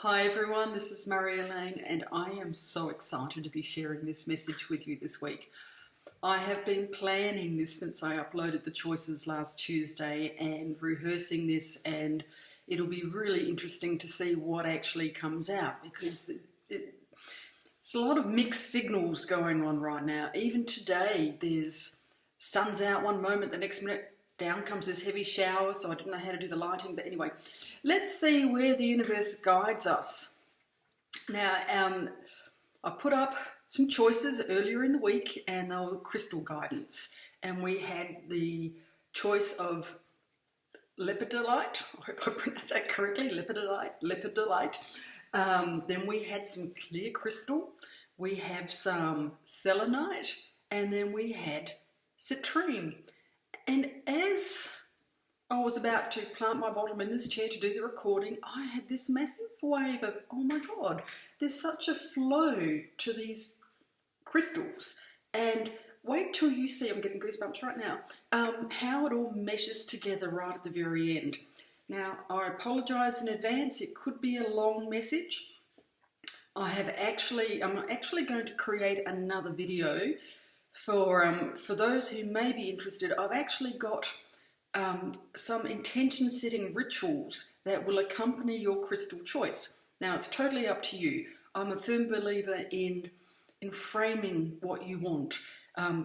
Hi everyone, this is Marjolyn and I am so excited to be sharing this message with you this week. I have been planning this since I uploaded the choices last Tuesday and rehearsing this, and it'll be really interesting to see what actually comes out because it's a lot of mixed signals going on right now. Even today there's sun's out one moment, the next minute down comes this heavy shower, so I didn't know how to do the lighting. But anyway, let's see where the universe guides us. Now, I put up some choices earlier in the week and they were crystal guidance. And we had the choice of lepidolite. I hope I pronounced that correctly, lepidolite. Then we had some clear crystal. We have some selenite, and then we had citrine. And as I was about to plant my bottom in this chair to do the recording, I had this massive wave of, oh my God, there's such a flow to these crystals. And wait till you see, I'm getting goosebumps right now, how it all meshes together right at the very end. Now, I apologise in advance, it could be a long message. I'm actually going to create another video for those who may be interested. I've actually got some intention setting rituals that will accompany your crystal choice. Now it's totally up to you. I'm a firm believer in framing what you want.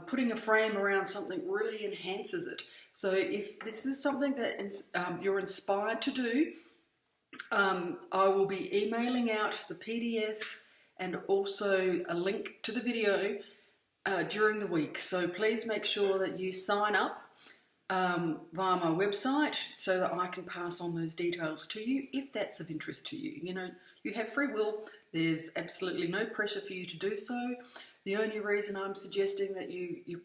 Putting a frame around something really enhances it. So if this is something that you're inspired to do, I will be emailing out the PDF and also a link to the video during the week. So please make sure that you sign up via my website so that I can pass on those details to you if that's of interest to you. You know, you have free will. There's absolutely no pressure for you to do so. The only reason I'm suggesting that you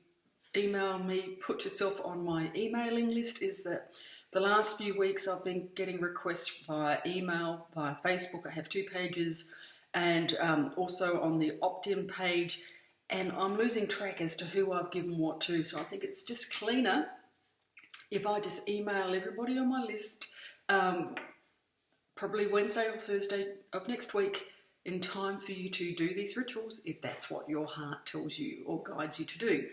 email me, put yourself on my emailing list, is that the last few weeks I've been getting requests via email, via Facebook. I have 2 pages, and also on the opt-in page. And I'm losing track as to who I've given what to, so I think it's just cleaner if I just email everybody on my list probably Wednesday or Thursday of next week in time for you to do these rituals if that's what your heart tells you or guides you to do.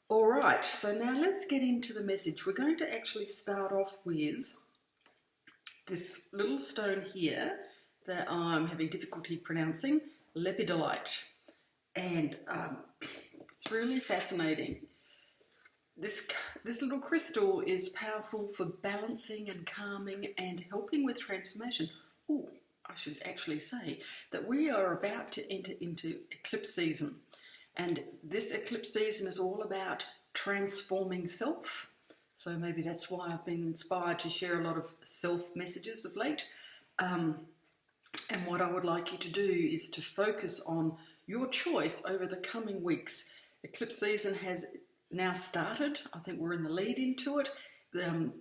Alright, so now let's get into the message. We're going to actually start off with this little stone here that I'm having difficulty pronouncing, lepidolite. And it's really fascinating. This little crystal is powerful for balancing and calming and helping with transformation. Oh, I should actually say that we are about to enter into eclipse season. And this eclipse season is all about transforming self. So maybe that's why I've been inspired to share a lot of self messages of late. And what I would like you to do is to focus on your choice over the coming weeks. Eclipse season has now started. I think we're in the lead into it. The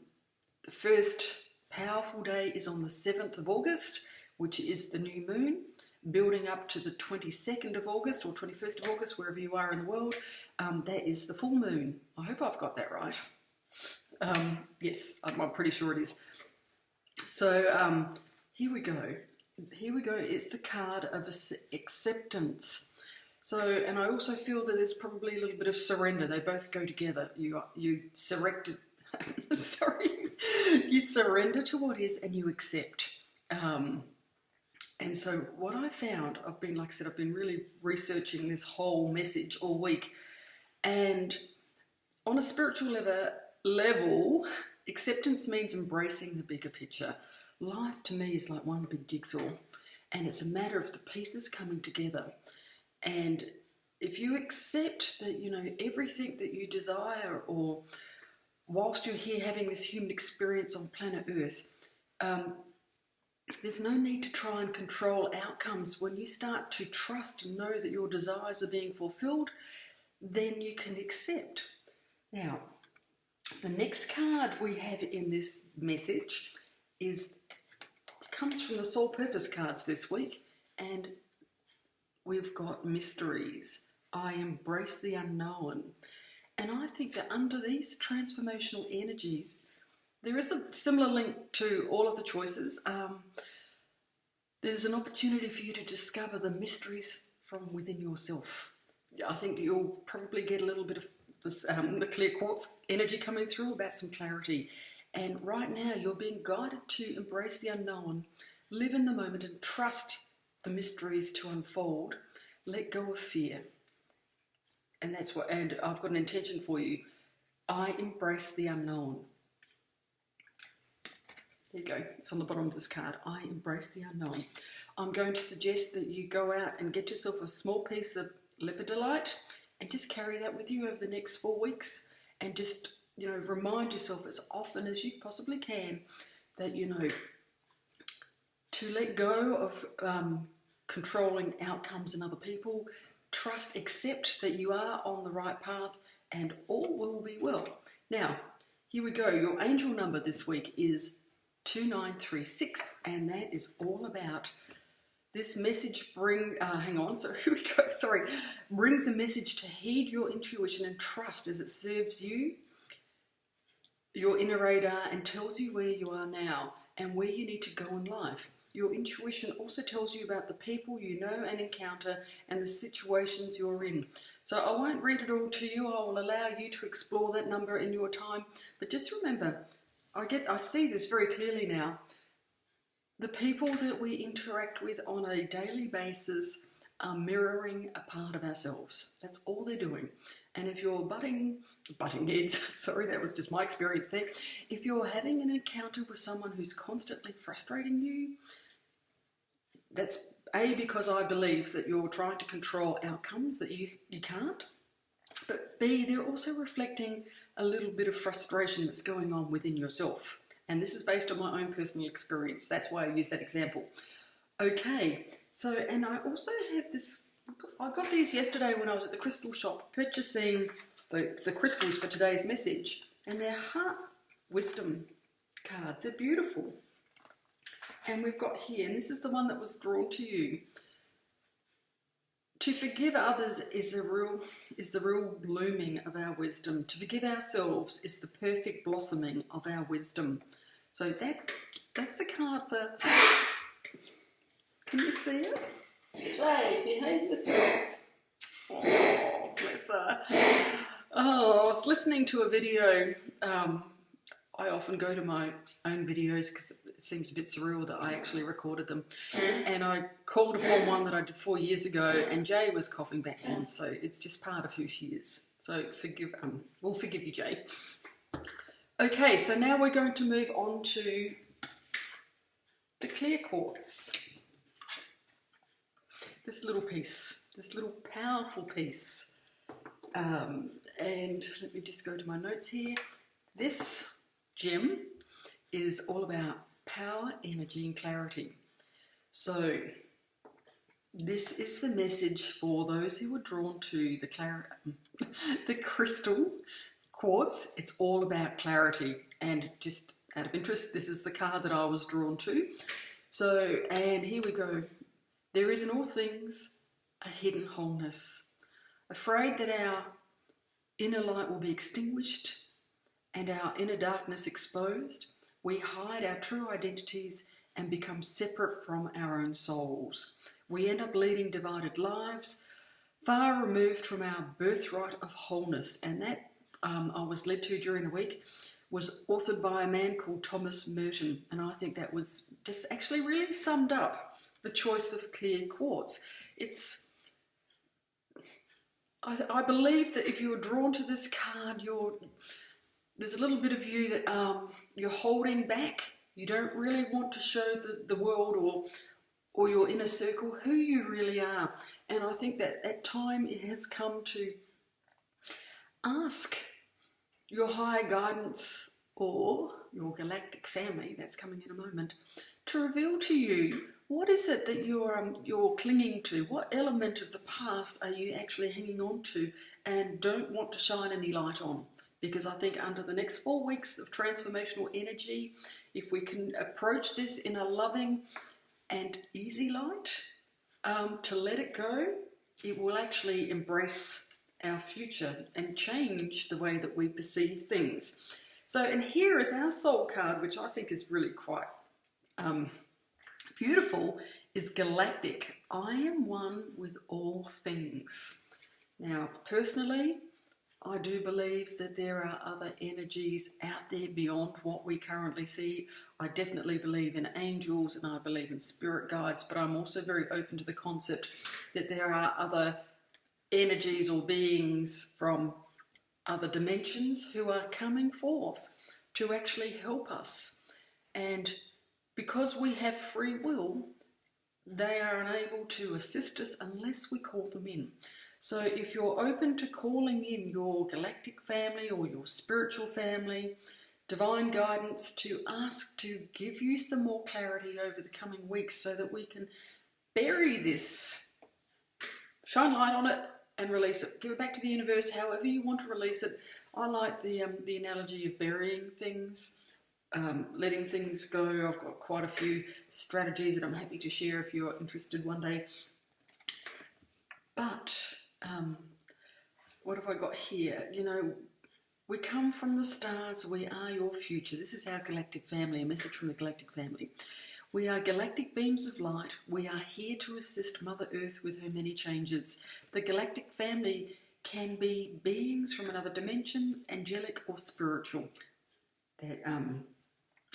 first powerful day is on the 7th of August, which is the new moon, building up to the 22nd of August or 21st of August, wherever you are in the world. That is the full moon. I hope I've got that right. Yes, I'm pretty sure it is. So here we go. Here we go, it's the card of acceptance. So, and I also feel that there's probably a little bit of surrender. They both go together. You surrender to what is and you accept. And so what I found, I've been really researching this whole message all week. And on a spiritual level, acceptance means embracing the bigger picture. Life to me is like one big jigsaw, and it's a matter of the pieces coming together. And if you accept that, you know, everything that you desire, or whilst you're here having this human experience on planet Earth, there's no need to try and control outcomes. When you start to trust and know that your desires are being fulfilled, then you can accept. Now, the next card we have in this message comes from the Soul Purpose cards this week, and we've got mysteries. I embrace the unknown. And I think that under these transformational energies, there is a similar link to all of the choices. There's an opportunity for you to discover the mysteries from within yourself. I think that you'll probably get a little bit of this, the clear quartz energy coming through about some clarity. And right now you're being guided to embrace the unknown, live in the moment and trust the mysteries to unfold. Let go of fear. And that's what, and I've got an intention for you. I embrace the unknown. There you go, it's on the bottom of this card. I embrace the unknown. I'm going to suggest that you go out and get yourself a small piece of lepidolite and just carry that with you over the next 4 weeks, and just, remind yourself as often as you possibly can that, to let go of controlling outcomes in other people. Trust, accept that you are on the right path and all will be well. Now, here we go. Your angel number this week is 2936, and that is all about this message brings a message to heed your intuition and trust as it serves you, your inner radar, and tells you where you are now and where you need to go in life. Your intuition also tells you about the people you know and encounter and the situations you're in. So I won't read it all to you. I will allow you to explore that number in your time. But just remember, I see this very clearly now. The people that we interact with on a daily basis are mirroring a part of ourselves. That's all they're doing. And if you're butting heads, sorry, that was just my experience there. If you're having an encounter with someone who's constantly frustrating you, that's A, because I believe that you're trying to control outcomes that you can't. But B, they're also reflecting a little bit of frustration that's going on within yourself. And this is based on my own personal experience. That's why I use that example. Okay, so, and I also have this, I got these yesterday when I was at the crystal shop purchasing the crystals for today's message. And they're heart wisdom cards. They're beautiful. And we've got here, and this is the one that was drawn to you. To forgive others is the real blooming of our wisdom. To forgive ourselves is the perfect blossoming of our wisdom. So that's the card for... Can you see it? Jay, behave yourself. Oh, bless her. Oh, I was listening to a video. I often go to my own videos because it seems a bit surreal that I actually recorded them. And I called upon one that I did 4 years ago, and Jay was coughing back then, so it's just part of who she is. So we'll forgive you, Jay. Okay, so now we're going to move on to the clear quartz. This little piece, this little powerful piece. And let me just go to my notes here. This gem is all about power, energy and clarity. So this is the message for those who are drawn to the crystal quartz. It's all about clarity, and just out of interest, this is the card that I was drawn to. So, and here we go. There is in all things a hidden wholeness. Afraid that our inner light will be extinguished and our inner darkness exposed, we hide our true identities and become separate from our own souls. We end up leading divided lives, far removed from our birthright of wholeness. And that I was led to during the week was authored by a man called Thomas Merton. And I think that was just actually really summed up the choice of clear quartz. I believe that if you are drawn to this card, there's a little bit of you that you're holding back. You don't really want to show the world or your inner circle who you really are. And I think that at time it has come to ask your higher guidance or your galactic family, that's coming in a moment, to reveal to you what is it that you're clinging to. What element of the past are you actually hanging on to and don't want to shine any light on? Because I think under the next 4 weeks of transformational energy, if we can approach this in a loving and easy light, to let it go, it will actually embrace our future and change the way that we perceive things. So, and here is our soul card, which I think is really quite Beautiful is galactic. I am one with all things. Now, personally, I do believe that there are other energies out there beyond what we currently see. I definitely believe in angels and I believe in spirit guides, but I'm also very open to the concept that there are other energies or beings from other dimensions who are coming forth to actually help us. And because we have free will, they are unable to assist us unless we call them in. So if you're open to calling in your galactic family or your spiritual family, divine guidance, to ask to give you some more clarity over the coming weeks so that we can bury this, shine light on it and release it. Give it back to the universe however you want to release it. I like the analogy of burying things, letting things go. I've got quite a few strategies that I'm happy to share if you're interested one day. But what have I got here? You know, we come from the stars, we are your future. This is our galactic family, a message from the galactic family. We are galactic beams of light. We are here to assist Mother Earth with her many changes. The galactic family can be beings from another dimension, angelic or spiritual.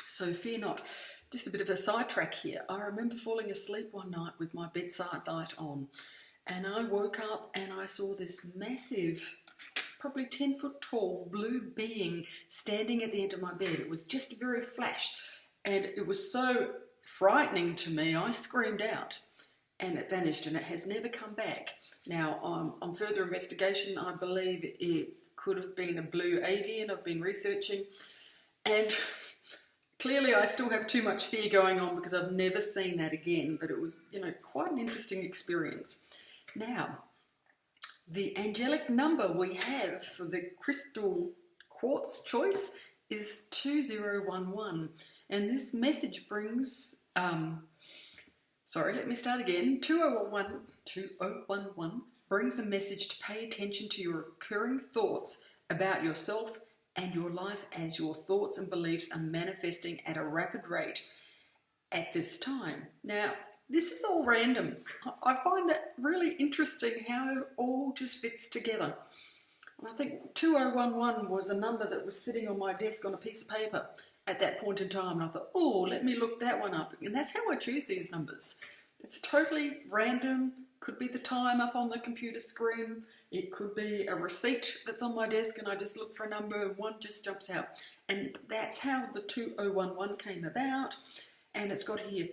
So fear not. Just a bit of a sidetrack here. I remember falling asleep one night with my bedside light on, and I woke up and I saw this massive, probably 10-foot tall blue being standing at the end of my bed. It was just a very flash, and it was so frightening to me. I screamed out and it vanished, and it has never come back. Now, on further investigation, I believe it could have been a blue avian. I've been researching, and clearly I still have too much fear going on because I've never seen that again, but it was, you know, quite an interesting experience. Now, the angelic number we have for the crystal quartz choice is 2011, and this message brings, 2011 brings a message to pay attention to your recurring thoughts about yourself and your life, as your thoughts and beliefs are manifesting at a rapid rate at this time. Now, this is all random. I find it really interesting how it all just fits together. And I think 2011 was a number that was sitting on my desk on a piece of paper at that point in time. And I thought, oh, let me look that one up. And that's how I choose these numbers. It's totally random. Could be the time up on the computer screen. It could be a receipt that's on my desk and I just look for a number and one just jumps out. And that's how the 2011 came about. And it's got here,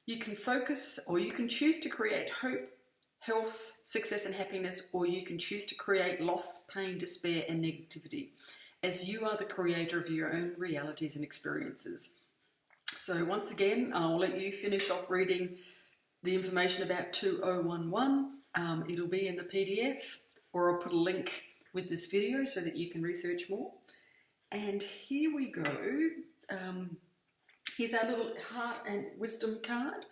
you can focus, or you can choose to create hope, health, success and happiness, or you can choose to create loss, pain, despair and negativity, as you are the creator of your own realities and experiences. So once again, I'll let you finish off reading the information about 2011. It'll be in the PDF, or I'll put a link with this video so that you can research more. And here we go. Here's our little heart and wisdom card.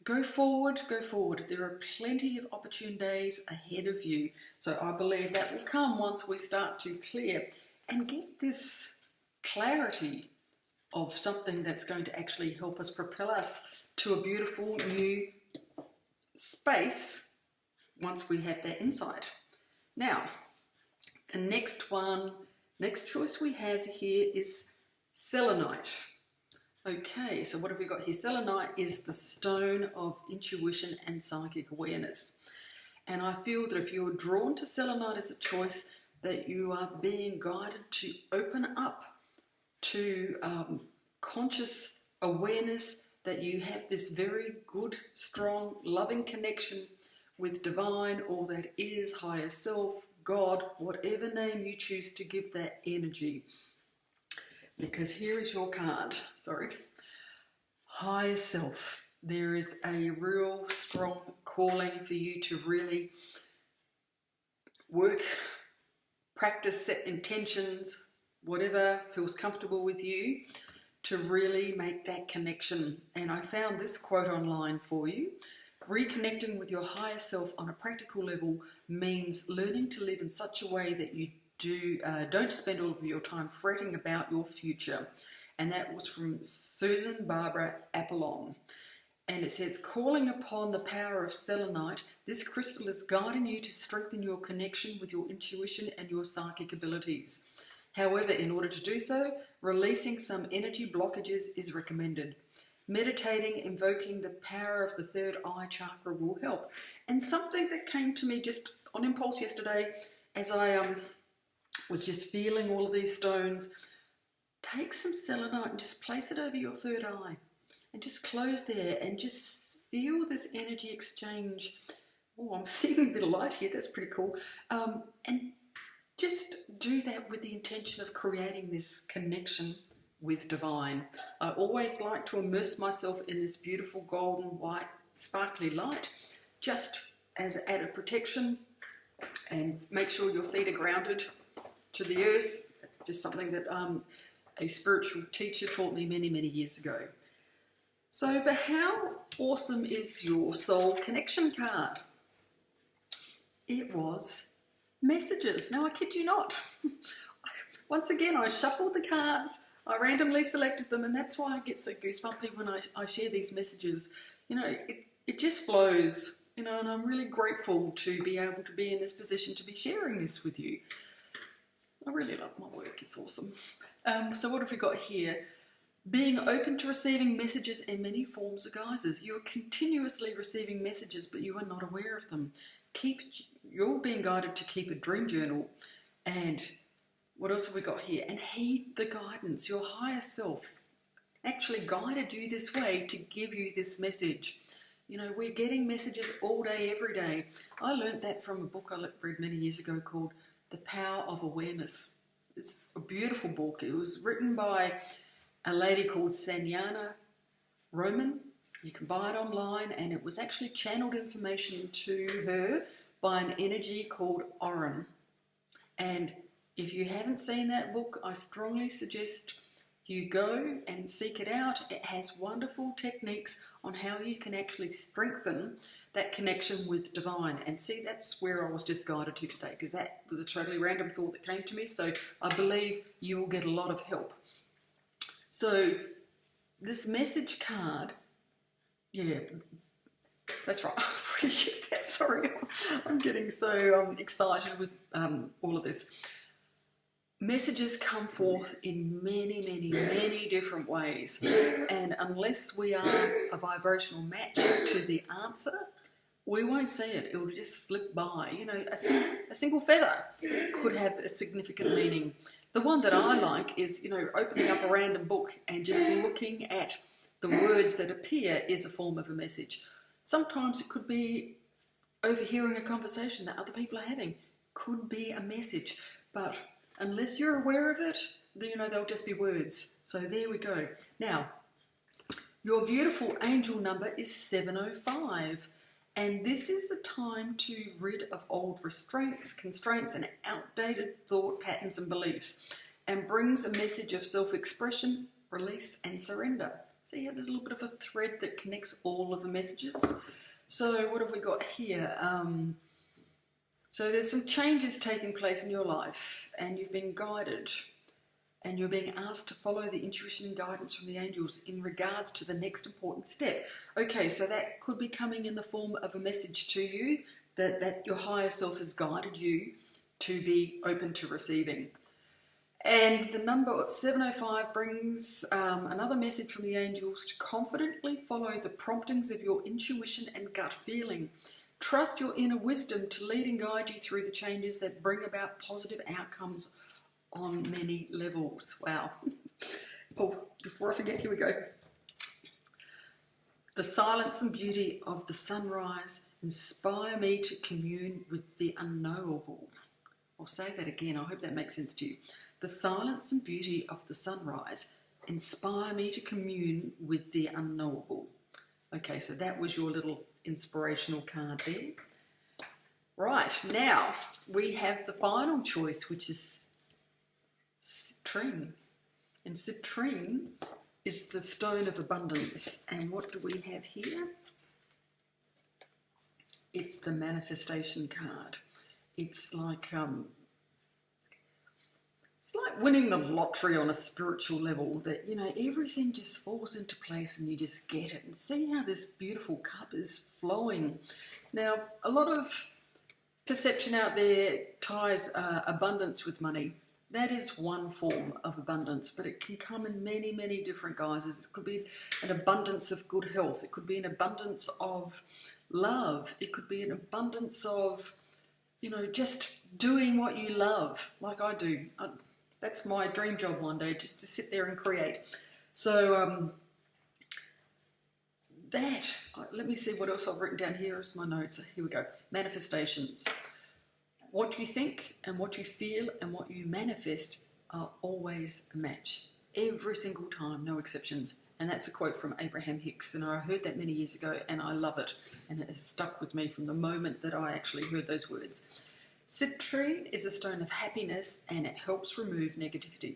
Go forward, go forward. There are plenty of opportune days ahead of you. So I believe that will come once we start to clear and get this clarity of something that's going to actually help us propel us to a beautiful new space once we have that insight. Now, the next choice we have here is selenite. Okay, so what have we got here? Selenite is the stone of intuition and psychic awareness. And I feel that if you're drawn to selenite as a choice, that you are being guided to open up to conscious awareness that you have this very good, strong, loving connection with divine, all that is, higher self, God, whatever name you choose to give that energy. Because here is your card, higher self. There is a real strong calling for you to really work, practice, set intentions, whatever feels comfortable with you, to really make that connection. And I found this quote online for you. Reconnecting with your higher self on a practical level means learning to live in such a way that you don't spend all of your time fretting about your future. And that was from Susan Barbara Apollon. And it says, calling upon the power of selenite, this crystal is guiding you to strengthen your connection with your intuition and your psychic abilities. However, in order to do so, releasing some energy blockages is recommended. Meditating, invoking the power of the third eye chakra will help. And something that came to me just on impulse yesterday as I was just feeling all of these stones, take some selenite and just place it over your third eye. And just close there and just feel this energy exchange. Oh, I'm seeing a bit of light here. That's pretty cool. And just do that with the intention of creating this connection with divine. I always like to immerse myself in this beautiful golden white sparkly light, just as added protection, and make sure your feet are grounded to the earth. That's just something that a spiritual teacher taught me many, many years ago. So, but how awesome is your soul connection card? It was messages. Now, I kid you not. Once again, I shuffled the cards, I randomly selected them, and that's why I get so goosebumpy when I share these messages. You know, it just flows, you know, and I'm really grateful to be able to be in this position to be sharing this with you. I really love my work, it's awesome. So what have we got here? Being open to receiving messages in many forms or guises. You're continuously receiving messages, but you are not aware of them. You're being guided to keep a dream journal. And what else have we got here? And heed the guidance. Your higher self actually guided you this way to give you this message. You know, we're getting messages all day, every day. I learned that from a book I read many years ago called The Power of Awareness. It's a beautiful book. It was written by a lady called Sanyana Roman. You can buy it online, and it was actually channeled information to her by an energy called Oren. And if you haven't seen that book, I strongly suggest you go and seek it out. It has wonderful techniques on how you can actually strengthen that connection with divine. And see, that's where I was just guided to today, because that was a totally random thought that came to me. So I believe you will get a lot of help. So this message card, yeah, that's right. I appreciate that. Sorry, I'm getting so excited with all of this. Messages come forth in many, many, many different ways. And unless we are a vibrational match to the answer, we won't see it. It will just slip by. You know, a single feather could have a significant meaning. The one that I like is, you know, opening up a random book and just looking at the words that appear is a form of a message. Sometimes it could be overhearing a conversation that other people are having. Could be a message. But unless you're aware of it, then, you know, they'll just be words. So there we go. Now, your beautiful angel number is 705. And this is the time to rid of old restraints, constraints, and outdated thought patterns and beliefs, and brings a message of self-expression, release, and surrender. So yeah, there's a little bit of a thread that connects all of the messages. So what have we got here? So there's some changes taking place in your life, and you've been guided, and you're being asked to follow the intuition and guidance from the angels in regards to the next important step. Okay, so that could be coming in the form of a message to you that your higher self has guided you to be open to receiving. And the number 705 brings another message from the angels to confidently follow the promptings of your intuition and gut feeling. Trust your inner wisdom to lead and guide you through the changes that bring about positive outcomes on many levels. Wow. Oh, before I forget, here we go. The silence and beauty of the sunrise inspire me to commune with the unknowable. I'll say that again. I hope that makes sense to you. The silence and beauty of the sunrise inspire me to commune with the unknowable. Okay, so that was your little inspirational card there. Right, now we have the final choice, which is citrine. And citrine is the stone of abundance. And what do we have here? It's the manifestation card. It's like winning the lottery on a spiritual level, that, you know, everything just falls into place and you just get it. And see how this beautiful cup is flowing. Now, a lot of perception out there ties abundance with money. That is one form of abundance, but it can come in many, many different guises. It could be an abundance of good health. It could be an abundance of love. It could be an abundance of, you know, just doing what you love, like I do. That's my dream job one day, just to sit there and create. So let me see what else I've written down here as my notes. Here we go. Manifestations. What you think and what you feel and what you manifest are always a match. Every single time, no exceptions. And that's a quote from Abraham Hicks. And I heard that many years ago and I love it. And it has stuck with me from the moment that I actually heard those words. Citrine is a stone of happiness and it helps remove negativity.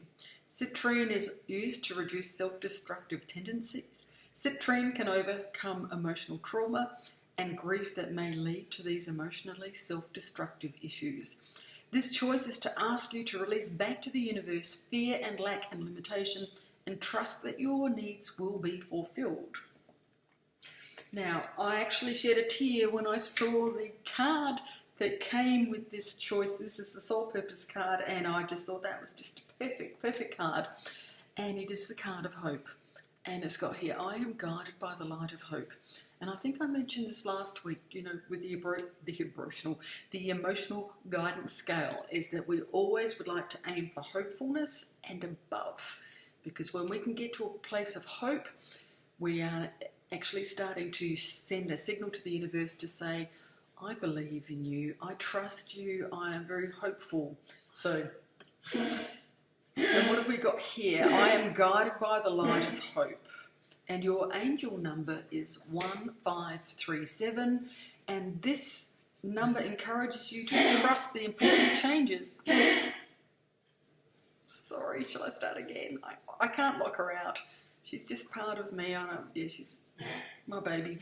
Citrine is used to reduce self-destructive tendencies. Citrine can overcome emotional trauma and grief that may lead to these emotionally self-destructive issues. This choice is to ask you to release back to the universe fear and lack and limitation and trust that your needs will be fulfilled. Now, I actually shed a tear when I saw the card that came with this choice. This is the Soul Purpose card, and I just thought that was just a perfect card. And it is the card of hope. And it's got here, I am guided by the light of hope. And I think I mentioned this last week, you know, with the emotional guidance scale, is that we always would like to aim for hopefulness and above. Because when we can get to a place of hope, we are actually starting to send a signal to the universe to say, I believe in you, I trust you, I am very hopeful. So, and what have we got here? I am guided by the light of hope. And your angel number is 1537. And this number encourages you to trust the important changes. Sorry, shall I start again? I can't lock her out. She's just part of me. I know. Yeah, she's my baby.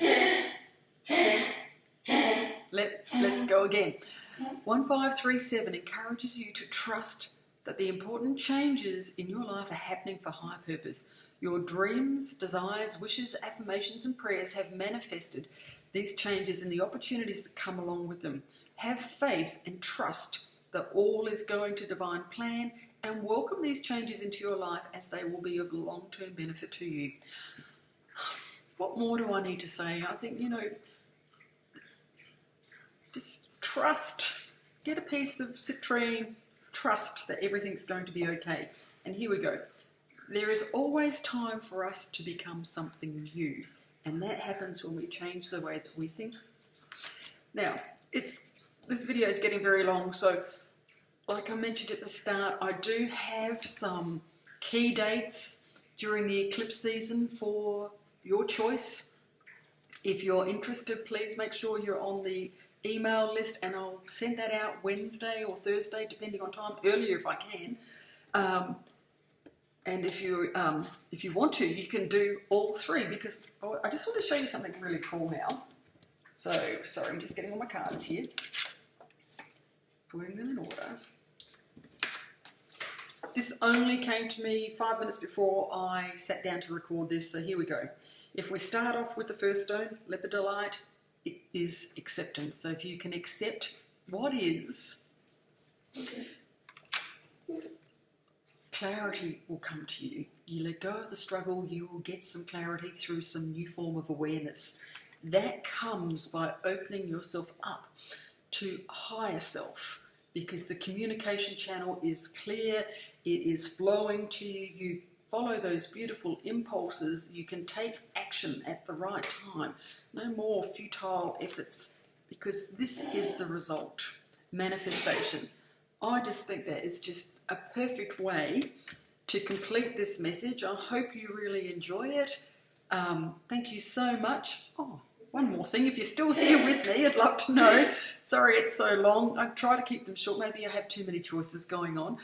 Let's go again. 1537 encourages you to trust that the important changes in your life are happening for high purpose. Your dreams, desires, wishes, affirmations and prayers have manifested these changes and the opportunities that come along with them. Have faith and trust that all is going to divine plan and welcome these changes into your life as they will be of long-term benefit to you. What more do I need to say? I think, you know, just trust. Get a piece of citrine. Trust that everything's going to be okay. And here we go. There is always time for us to become something new. And that happens when we change the way that we think. Now, this video is getting very long, so like I mentioned at the start, I do have some key dates during the eclipse season for your choice. If you're interested, please make sure you're on the email list, and I'll send that out Wednesday or Thursday, depending on time, earlier if I can. And if you want to, you can do all three, because I just want to show you something really cool now. So, sorry, I'm just getting all my cards here, putting them in order. This only came to me 5 minutes before I sat down to record this, so here we go. If we start off with the first stone, lepidolite, it is acceptance. So if you can accept what is, clarity will come to you. You let go of the struggle, you will get some clarity through some new form of awareness. That comes by opening yourself up to higher self, because the communication channel is clear, it is flowing to you, you follow those beautiful impulses, you can take action at the right time. No more futile efforts, because this is the result. Manifestation. I just think that is just a perfect way to complete this message. I hope you really enjoy it. Thank you so much. Oh, one more thing, if you're still here with me, I'd love to know. Sorry it's so long. I try to keep them short. Maybe I have too many choices going on.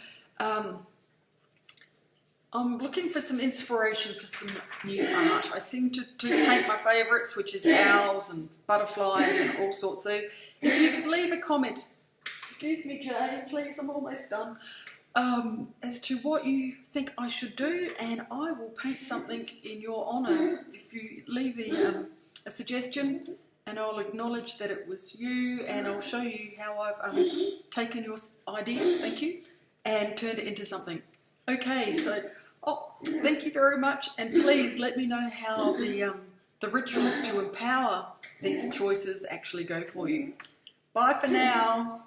I'm looking for some inspiration for some new art. I seem to paint my favourites, which is owls and butterflies and all sorts. So if you could leave a comment. Excuse me, Jay, please, I'm almost done. as to what you think I should do, and I will paint something in your honour if you leave a suggestion, and I'll acknowledge that it was you, and I'll show you how I've taken your idea, thank you, and turned it into something. Okay, so, thank you very much, and please let me know how the rituals to empower these choices actually go for you. Bye for now.